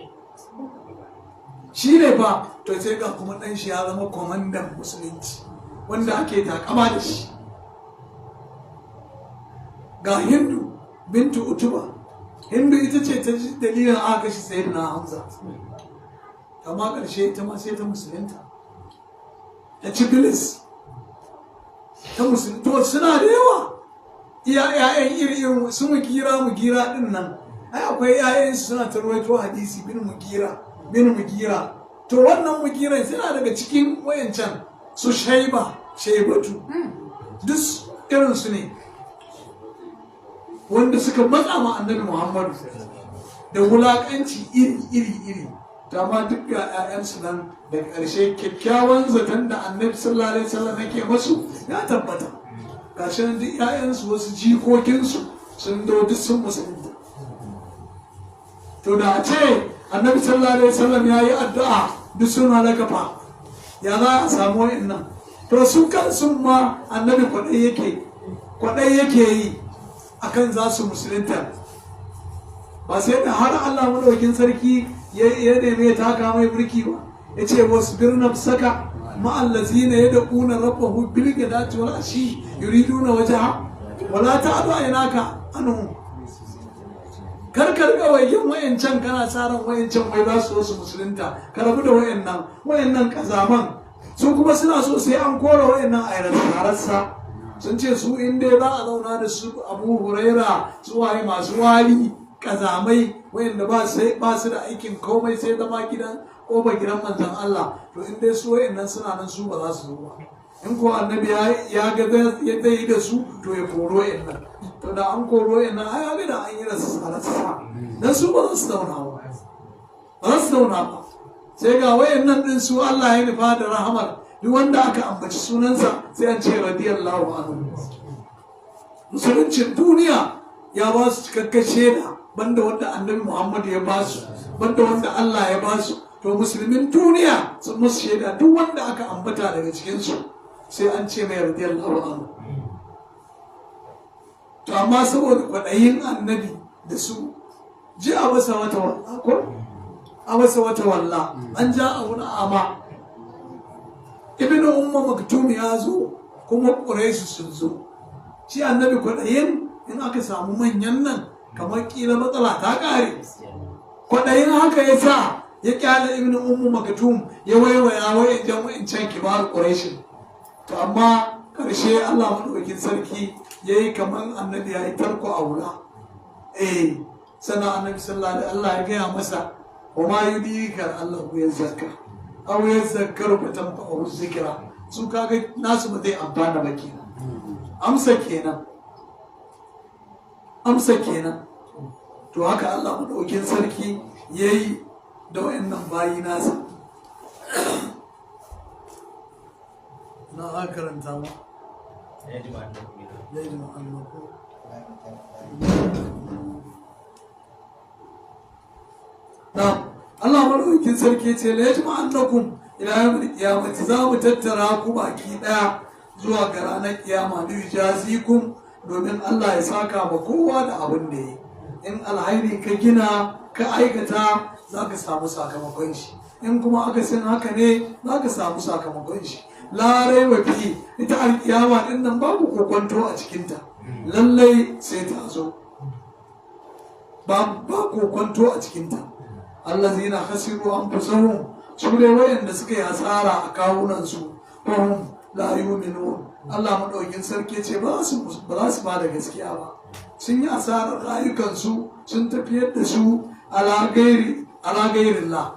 Shi ne ba, to sai ga kuma ɗan shi ya zama kwamandan musulunci wanda ake takama da shi. Ga Hindu bintu Utuba, Hindu ita ce ta dalilin aka shi Sayyidina Hamza, amma ƙarshe ita ma sai ta musulunta, ta ci bilis ta musulunta. To suna da yawa, ‘ya'yan iri-irin su Mugira ɗin nan, ai akwai ‘ya'yansu suna ta ruwaito hadisi bin Mugira. To wannan Mugiran suna daga cikin wayancan su Shaibatu, duk irinsu ne wanda suka matsa ma annabi Muhammadu da wulaƙanci iri. Dama duk ga 'ya'yansu nan da ƙarshe kyakkyawan zaton da annabi sallallahu alaihi wasallam yake masu ya tabbata. Gashi nan duk 'ya'yansu wasu jikokinsu sun duk sun musulunta. To da a ce annabi sallallahu alaihi wasallam ya yi addu'a duk sun halaka fa, ya za a samu wa'annan? To su kansu ma annabi kwaɗai yake yi akan za su musulunta. Ba sai da har Allah madaukin sarki ya neme ta taka mai burki ba, ya ce wasbir nafsaka ma'allazina yad'una rabbahum bil ghadati wal ashi yuriduna wajha wala ta'du aynaka anhum. Karkar ga wayancan kana tsaron wayancan wai za su wasu musulunta, ka rabu da wayannan kazaman, su kuma suna so sai an kora wayannan ayyarsa. Sun ce su in dai za a zauna da su Abu Huraira, su waye masu wali kazamai wayanda ba su da aikin komai sai zama gidan manzon Allah, to in dai su wayannan suna nan su ba za su zo ba. In ko annabi ya ga ya dai da su to ya koro wayannan, to da an koro wayannan ai ga da an yi rasa dan su ba za su zauna ba. Sai ga wayannan din su Allah ya nufa da rahamar, duk wanda aka ambaci sunansa sai an ce radiyallahu anhu. Musuluncin duniya ya ba su cikakken shaida, banda wanda annabi Muhammad ya ba su, banda wanda Allah ya ba su, to musulmin duniya sun musu shaida duk wanda aka ambata daga cikinsu sai an ce mai radiyallahu anhu. To amma saboda kwaɗayin annabi da su ji a wasa wata walla ko a wasa wata walla an ja a wani ama ibn umma maktum ya zo kuma quraish sun zo shi annabi kwaɗayin in aka samu manyan nan kamar kila matsala ta ƙare kwaɗayin haka ya sa ya kyale ibn ummu maktum ya waiwaya wayan wa'incan kibar quraish. To amma karshe Allah madaukakin sarki yayi kaman annabi yayi tarko a wula sannan annabi sallallahu alaihi Allah ya gaya masa wa ma yudika Allah ya zakka aw ya zakkaru fa tanfa'u zikra su kaga nasu ba zai amfana ba kenan amsa kenan to haka Allah madaukakin sarki yayi da wayannan bayi nasa na karanta ma ya ji ma'annako na Allah madaukakin sarki ce la yajma annakum ila yawmil qiyamati za mu tattara ku baki daya zuwa ga ranar kiyama li jazikum domin Allah ya saka ma kowa da abin da yi in alhairi ka gina ka aikata za ka samu sakamakon shi in kuma aka sin haka ne za ka samu sakamakon shi larai wa fi ita alkiyama din nan babu kokonto a cikinta lallai sai ta zo ba kokonto a cikinta allazina khasiru anfusahum su ne wayanda suka yi hasara a kawunansu fahim la yu'minun Allah madaukin sarki ce ba za su ba da gaskiya ba sun yi asarar rayukansu sun tafiyar da su ala gairillah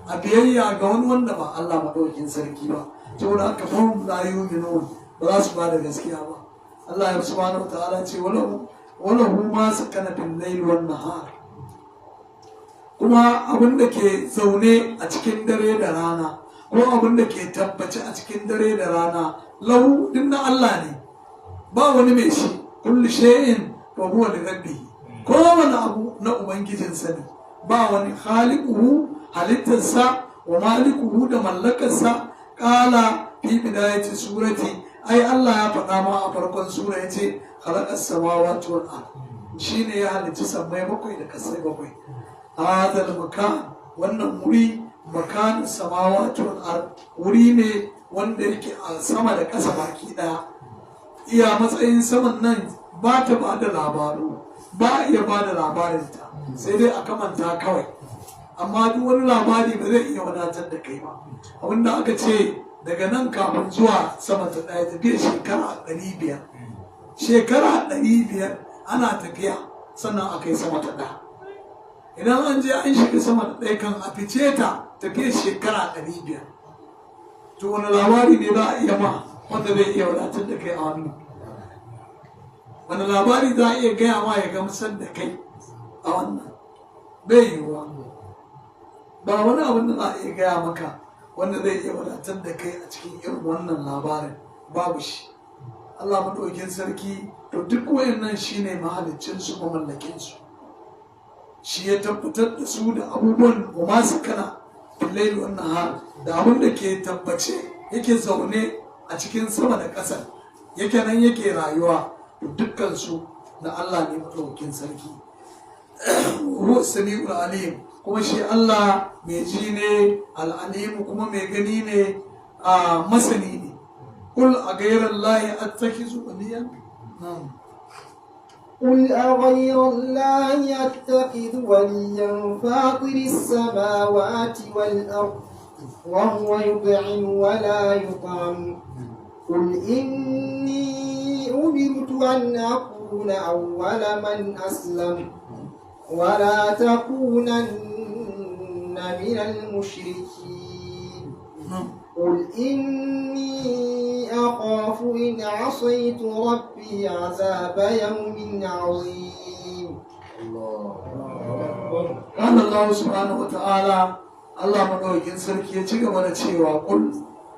a biyayya ga wani wanda ba Allah madaukin sarki ba saboda haka fahim la yu'minun ba za su ba da gaskiya ba. Allah ya subhanahu wa ta'ala ce walahu ma sakana bil layli wan nahar kuma abin da ke zaune a cikin dare da rana ko abin da ke tabbaci a cikin dare da rana lahu din na Allah ne ba wani mai shi kullu shay'in fa huwa li rabbihi ko wani abu na ubangijinsa ne ba wani khaliquhu halittarsa wa malikuhu da mallakarsa qala fi bidayati surati ai Allah ya faɗa ma a farkon sura yace khalaqas samawati wal ard shine ya halicci sammai bakwai da kasai bakwai hadal makan wannan wuri makan samawati wal ard wuri ne wanda yake a sama da ƙasa baki ɗaya iya matsayin saman nan ba ta ba da labaru ba iya ba da labarinta sai dai a kamanta kawai amma duk wani labari ba zai iya wadatar da kai ba abinda aka ce daga nan kafin zuwa sama ta ɗaya tafiya shekara 500 shekara 500 ana tafiya sannan aka yi sama ta ɗaya idan an je an shiga sama da ɗaya kan a fice ta tafiya shekara 500 to wani labari ne za a iya ma wanda zai iya wadatar da kai a hannu wani labari za a iya gaya ma ya gamsar da kai a wannan bai yiwuwa ba wani abin da za a iya gaya maka wanda zai iya wadatar da kai a cikin irin wannan labarin babu shi. Allah maɗaukin sarki to duk wayannan shine mahaliccinsu mamallakinsu shi ya tabbatar da su da abubuwan wa masu kana billahi wannan har da abin da ke tabbace yake zaune a cikin sama da ƙasa yake nan yake rayuwa dukkan su da Allah ne maɗaukin sarki ruwa sami'ul alim kuma shi Allah mai ji ne al'alimu kuma mai gani ne a masani ne kul a gairar lahi attakizu waliyan قل أغير الله أتخذ وليا فاطر السماوات والأرض وهو يطعم ولا يطعم قل إني أمرت أن أكون أول من أسلم ولا تكونن من المشركين قل إني أخاف إن عصيت ربي عذاب يوم عظيم قال الله سبحانه وتعالى Allah maɗaukin sarki ya ci gaba da cewa kul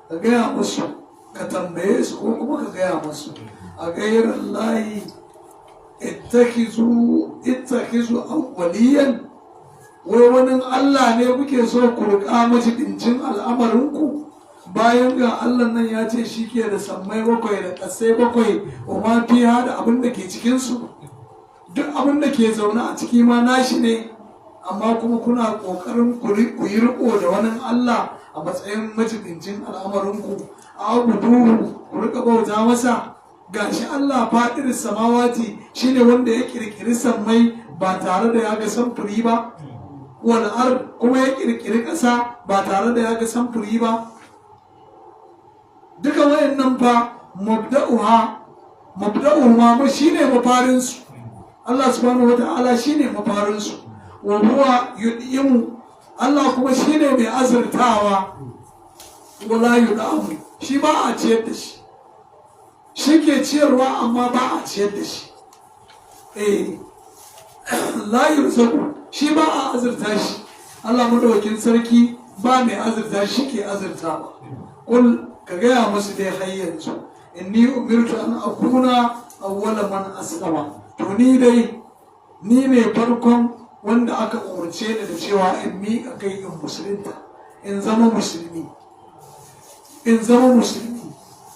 ka gaya musu ka tambaye su ko kuma ka gaya musu a gairar layi ittakizu waliyan wai wani Allah ne kuke so ku riƙa majibincin al'amarinku bayan ga Allah nan ya ce shi ke da sammai bakwai da ƙasai bakwai wa ma fiha da abin da ke cikinsu, duk abin da ke zaune a ciki ma nashi ne, amma kuma kuna ƙoƙarin ku yi riƙo da wani Allah a matsayin majibincin al'amarinku, a abuduhu ku riƙa bauta masa. Gashi Allah faɗir samawati shine wanda ya ƙirƙiri sammai ba tare da ya ga samfuri ba, wal ard kuma ya ƙirƙiri ƙasa ba tare da ya ga samfuri ba. Duka wayannan fa mabda'uhuma shine mafarinsu. Allah subhanahu wata'ala shine mafarinsu. Wa huwa yud'imu, Allah kuma shine mai azurtawa. Wala yud'amu, shi ba a ciyar da shi. Shi ke ciyarwa amma ba a ciyar da shi. La yurzaku, shi ba a azurta shi. Allah madaukakin sarki ba mai azurta shi ke azurtawa. Kul ka gaya musu dai har yanzu, inni umirtu an akuna awwala man aslama. To ni ne farkon wanda aka umarce ni da cewa in miƙa kai in musulunta, in zama musulmi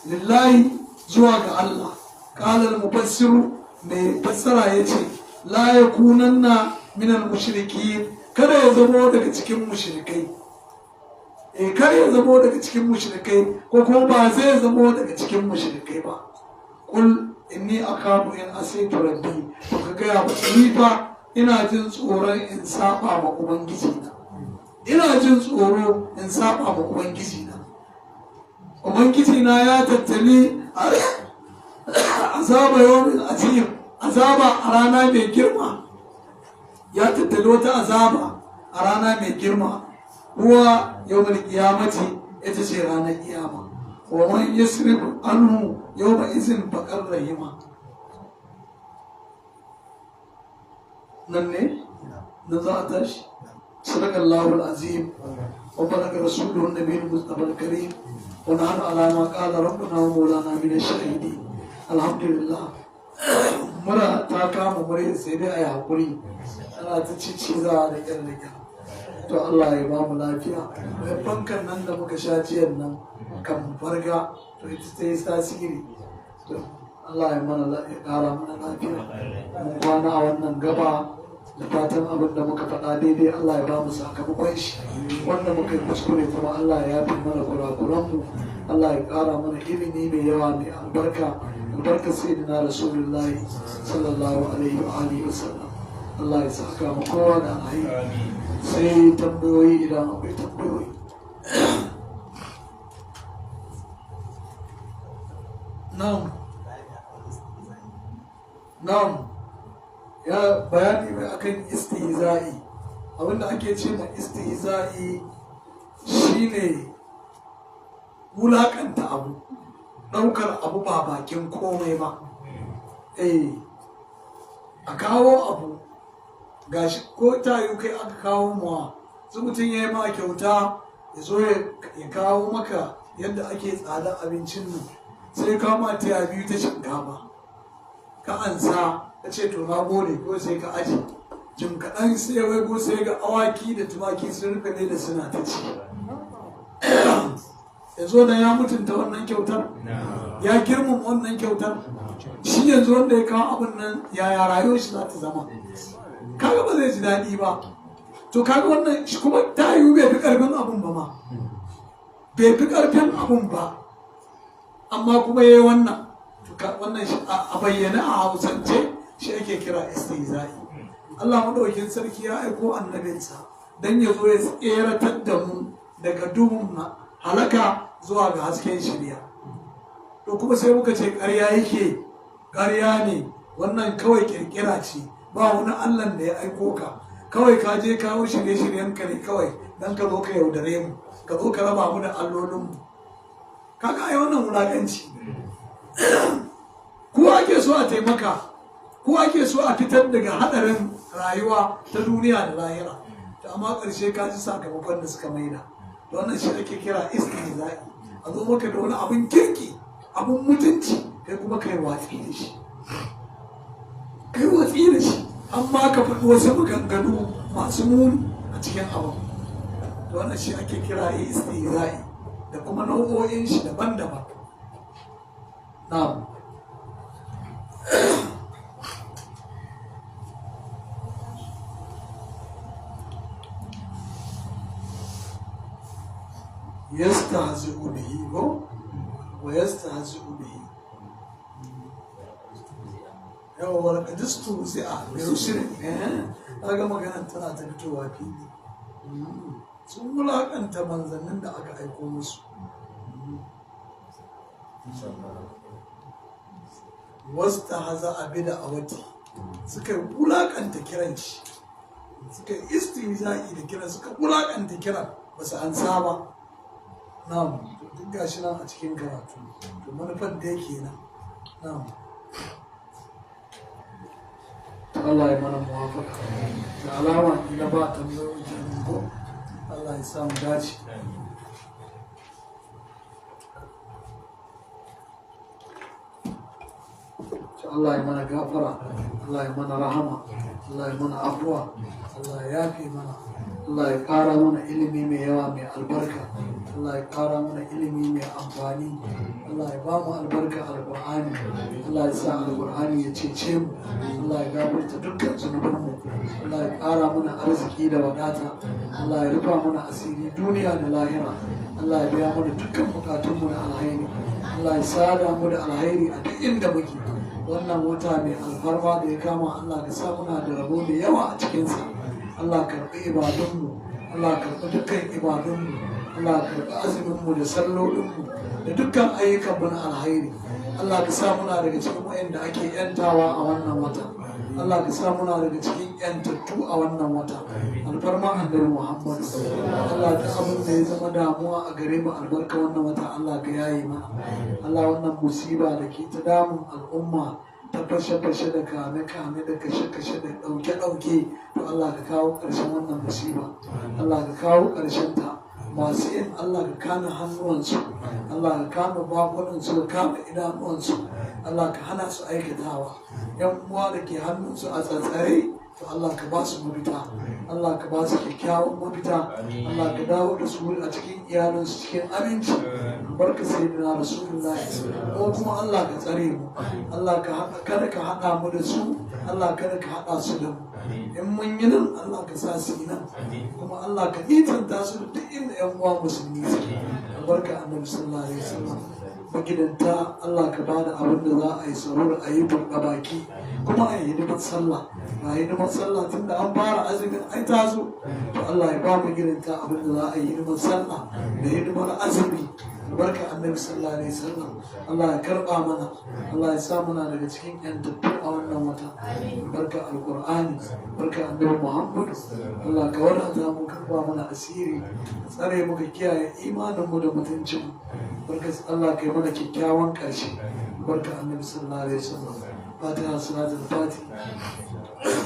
lillahi zuwa ga Allah. Ƙalar mufassiru mai fassara ya ce la ya kunanna minal mushriki, kada ya zamo daga cikin mushrikai. Kar ya zamo daga cikin mushrikai, ko kuma ba zai zamo daga cikin mushrikai ba. Kul inni akamu in asaitu rabbi, to ka gaya ni fa ina jin tsoron in saba ma ubangiji na. Ina jin tsoro in saba ma ubangiji na. Ubangiji na ya tattali azaba yawmin azim, azaba a rana mai girma. Ya tattali wata azaba a rana mai girma. Huwa yawmal qiyamati, ita ce ranar kiyama. Wa man yasrif anhu yawma izin faqar rahima. Nan ne na za a tashi. Sadaqallahu al-azim wa baraka rasuluhu an-nabiyyu mustafa al-karim wa nahnu ala ma qala rabbuna wa maulana min ash-shahidin. Alhamdulillah. Mura ta kama mure sai dai ayi hakuri. Ana ta ciciza da kyar. To Allah ya ba mu lafiya. Bankan nan da muka sha ciyar nan kan farga, to ita ta yi tasiri. To Allah ya ƙara mana lafiya. Mun kwana a wannan gaba da fatan abin da muka faɗa daidai Allah ya ba mu sakamakon shi. Wanda muka yi kuskure kuma Allah ya yafi mana kurakuranmu. Allah ya ƙara mana ilimi mai yawa mai albarka. Albarka sayyidina Rasulullahi sallallahu alaihi wa alihi wa sallam. Allah ya saka mu kowa da alheri. Sai tambayoyi idan akwai tambayoyi. Na'am. Ya bayani mai akan istihza'i. Abinda ake ce ma istihza'i shine wulakanta abu, ɗaukar abu ba bakin komai ba. A kawo abu gashi ko tayu kai aka kawo mawa, su mutum ya yi ma kyauta ya zo ya kawo maka yadda ake tsada abincin nan, sai kawo ma taya biyu ta shinkafa ka ansa ka ce to na gode, ko sai ka aji jim kaɗan sai wai ko sai ga awaki da tumaki sun rufe ne da suna ta ci. Yanzu da ya mutunta wannan kyautar, ya girmama wannan kyautar, shi yanzu wanda ya kawo abin nan yaya rayuwar shi za ta zama? Kaga ba zai ji daɗi ba. To kaga wannan shi kuma ta yiwu bai fi ƙarfin abun ba ma, bai fi ƙarfin abun ba, amma kuma ya yi wannan. Wannan a bayyana a hausance shi ake kira istihza'i. Allah madaukakin sarki ya aiko annabinsa don ya zo ya tseratar da mu daga duhun halaka zuwa ga hasken shirya. To kuma sai muka ce ƙarya yake, ƙarya ne, wannan kawai ƙirƙira ce, ba wani Allah da ya aiko ka, kawai ka je kawo shirye-shiryenka ne kawai don ka zo ka yaudare mu, ka zo ka raba mu da allolinmu. Kaga ai wannan wulaƙanci. Ko ake so a taimaka, ko ake so a fitar daga haɗarin rayuwa ta duniya da lahira, to amma ƙarshe ka ji sakamakon da suka maida. Da wannan shi ake kira istihza'i. A zo maka da wani abin kirki, abin mutunci, kai kuma kai watsi da shi. Kai watsi da shi, amma ka faɗi wasu maganganu masu muni. a cikin abu. To wannan shi ake kira istihza'i da kuma nau'o'in shi daban-daban. Na'am. Yastahzi'u bihi wa yastahzi'u bihi. Yawa wala kadistu zi'a bi rusulin. Kaga maganar tana ta fitowa fili. Sun wulaƙanta manzannin da aka aiko musu. Wasu ta haza abi da awati suka wulaƙanta kiran shi, suka istihza'i da kiran, suka wulaƙanta kiran, ba su ansa ba. Na'am, duk gashi nan a cikin karatu. To manufar da yake nan. Na'am. Allah ya mana muwafaka. Da alama ina ba tambayoyi kenan ko Allah ya samu dace. Allah ya mana gafara, Allah ya mana rahama, Allah ya mana afuwa, Allah ya yafe mana, Allah ya ƙara mana ilimi mai yawa mai albarka, Allah ya ƙara mana ilimi mai amfani, Allah ya ba mu albarka alƙur'ani, Allah ya sa alƙur'ani ya cece mu, Allah ya gafarta dukkan zunubanmu, Allah ya ƙara mana arziki da wadata, Allah ya rufa mana asiri duniya da lahira, Allah ya biya mana dukkan bukatunmu na alhairi, Allah ya sada mu da alhairi a duk inda muke. Wannan wata mai alfarma da ya kama, Allah ka sa muna da rabo da yawa a cikinsa. Allah karɓi ibadunmu, Allah karɓi dukkan ibadunmu, Allah karɓi azuminmu da sallolinmu da dukkan ayyukanmu na alhairi. Allah ka sa muna daga cikin wayanda ake yantawa a wannan wata. Allah ka sa muna daga cikin yantattu a wannan wata. Alfarma annabi Muhammad. Allah ta abin da ya zama damuwa a gare mu albarka wannan wata, Allah ka yaye mana. Allah wannan musiba da ke ta damun al'umma ta fashe-fashe da kame-kame da kashe-kashe da ɗauke-ɗauke, to Allah ka kawo ƙarshen wannan musiba. Allah ka kawo ƙarshen ta. Masu yin Allah ka kame hannuwansu, Allah ka kame bakunansu, ka kame idanuwansu, Allah ka hana su aikatawa. Yan uwa da ke hannunsu a tsatsare, to Allah ka ba su mafita, Allah ka ba su kyakkyawan mafita, Allah ka dawo da su a cikin iyalinsu cikin aminci. Barka sayyidina Rasulullahi. Ko kuma Allah ka tsare mu, Allah kada ka haɗa mu da su, Allah kada ka haɗa su da mu. In mun yi nan, Allah ka sa su yi nan, kuma Allah ka nitanta su da duk inda yan uwa musulmi suke. Barka annabi sallallahu alaihi wasallam. Magidanta Allah ka bada abin da za a yi sarur a yi burka baki, kuma a yi hidimar sallah. A yi hidimar sallah tun da an fara azumin ai ta zo, to Allah ya ba mu gidanta abin da za a yi hidimar sallah da hidimar azumi. Barka annabi sallallahu alaihi wasallam. Allah ya karba mana, Allah ya sa muna daga cikin yantattu a wannan wata. Barka alqur'ani, barka annabi Muhammad. Allah ka wadata mu, karba mana asiri, tsare mu, ka kiyaye imanin mu da mutuncin mu. Barka Allah kai mana kyakkyawan ƙarshe. Barka annabi sallallahu alaihi wasallam. Fatiha salatul fatiha.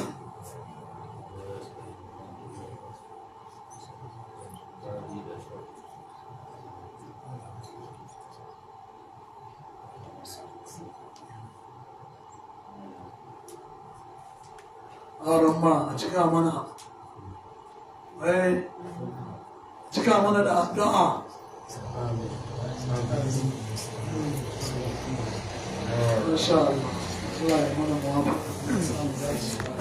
Ramma a cika mana, cika mana da addu'a. Masha Allah, Allah ya mana muwafaka.